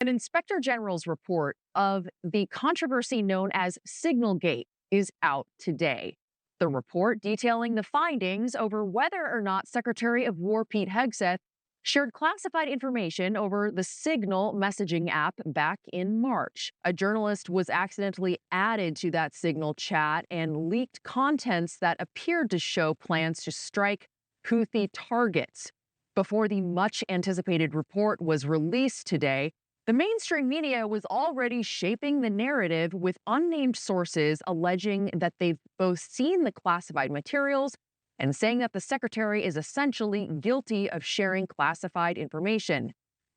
An inspector general's report of the controversy known as SignalGate is out today. The report detailing the findings over whether or not Secretary of War Pete Hegseth shared classified information over the Signal messaging app back in March. A journalist was accidentally added to that Signal chat and leaked contents that appeared to show plans to strike Houthi targets. Before the much anticipated report was released today, the mainstream media was already shaping the narrative with unnamed sources alleging that they've both seen the classified materials and saying that the secretary is essentially guilty of sharing classified information.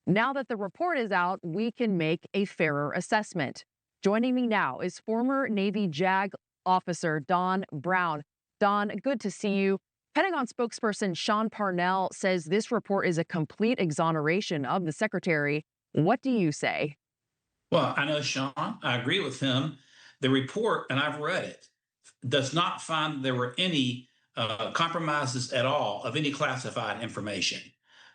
Now that the report is out, we can make a fairer assessment. Joining me now is former Navy JAG officer Don Brown. Don, good to see you. Pentagon spokesperson Sean Parnell says this report is a complete exoneration of the secretary. What do you say? Well, I know Sean. I agree with him. The report, and I've read it, does not find there were any compromises at all of any classified information,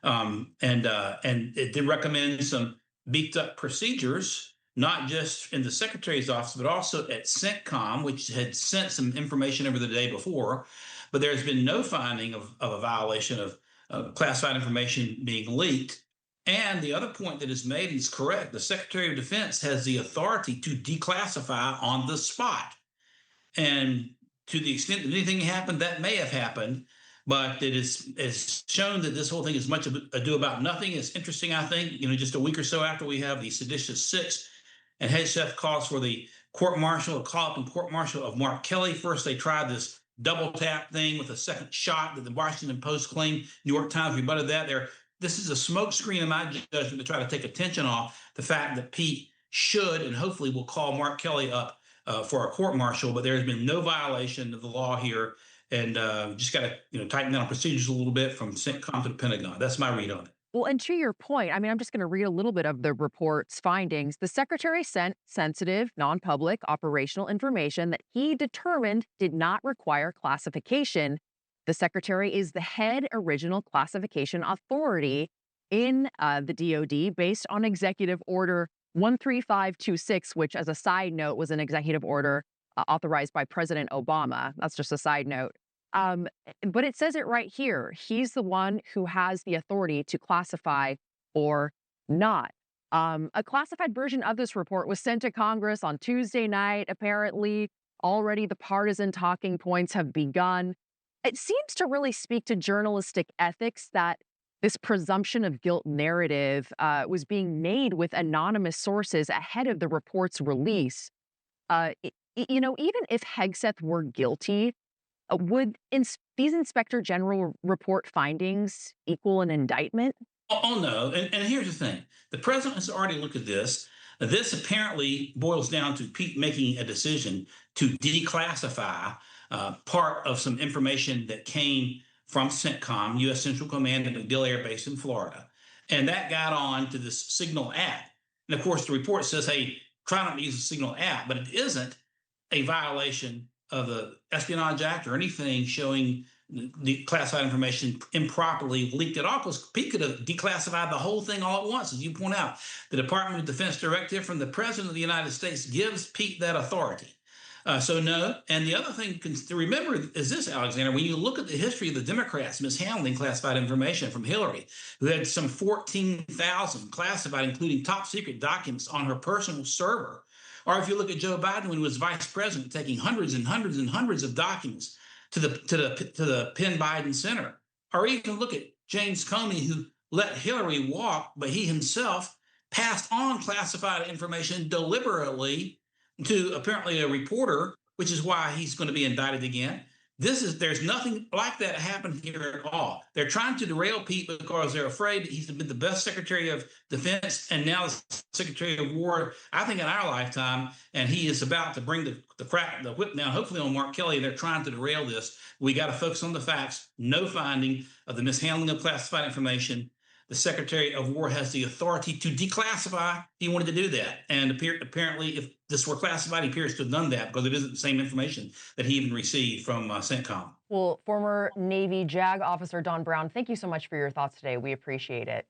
and it did recommend some beefed up procedures, not just in the secretary's office, but also at CENTCOM, which had sent some information over the day before. But there's been no finding of a violation of classified information being leaked. And the other point that is made is correct. The Secretary of Defense has the authority to declassify on the spot. And to the extent that anything happened, that may have happened, but it is shown that this whole thing is much ado about nothing. It's interesting, I think, just a week or so after we have the seditious six, and Hegseth calls for the court-martial, a call-up and court-martial of Mark Kelly. First, they tried this double tap thing with a second shot that the Washington Post claimed. New York Times rebutted that. This is a smokescreen, in my judgment, to try to take attention off the fact that Pete should and hopefully will call Mark Kelly up for a court martial. But there has been no violation of the law here, and just got to tighten down procedures a little bit from CENTCOM to the Pentagon. That's my read on it. Well, and to your point, I mean, I'm just going to read a little bit of the report's findings. The secretary sent sensitive, non-public operational information that he determined did not require classification. The secretary is the head original classification authority in the DoD based on Executive Order 13526, which, as a side note, was an executive order authorized by President Obama. That's just a side note. But it says it right here. He's the one who has the authority to classify or not. A classified version of this report was sent to Congress on Tuesday night. Apparently, already the partisan talking points have begun. It seems to really speak to journalistic ethics that this presumption of guilt narrative was being made with anonymous sources ahead of the report's release. Even if Hegseth were guilty, would these inspector general report findings equal an indictment? Oh no. And here's the thing. The president has already looked at this. This apparently boils down to Pete making a decision to declassify part of some information that came from CENTCOM, U.S. Central Command at MacDill Air Base in Florida. And that got on to this Signal app. And of course, the report says, hey, try not to use the Signal app, but it isn't a violation of the Espionage Act or anything showing the classified information improperly leaked at all, because Pete could have declassified the whole thing all at once. As you point out, the Department of Defense directive from the President of the United States gives Pete that authority. So no. And the other thing to remember is this, Alexander, when you look at the history of the Democrats mishandling classified information from Hillary, who had some 14,000 classified, including top secret documents on her personal server. Or if you look at Joe Biden when he was vice president, taking hundreds and hundreds and hundreds of documents to the Penn Biden Center. Or even look at James Comey, who let Hillary walk, but he himself passed on classified information deliberately to apparently a reporter, which is why he's going to be indicted again. There's nothing like that happened here at all. They're trying to derail Pete because they're afraid that he's been the best Secretary of Defense and now the Secretary of War, I think, in our lifetime. And he is about to bring the whip down, hopefully on Mark Kelly. They're trying to derail this. We got to focus on the facts. No finding of the mishandling of classified information. The Secretary of War has the authority to declassify. He wanted to do that. And apparently, if this were classified, he appears to have done that because it isn't the same information that he even received from CENTCOM. Well, former Navy JAG officer Don Brown, thank you so much for your thoughts today. We appreciate it.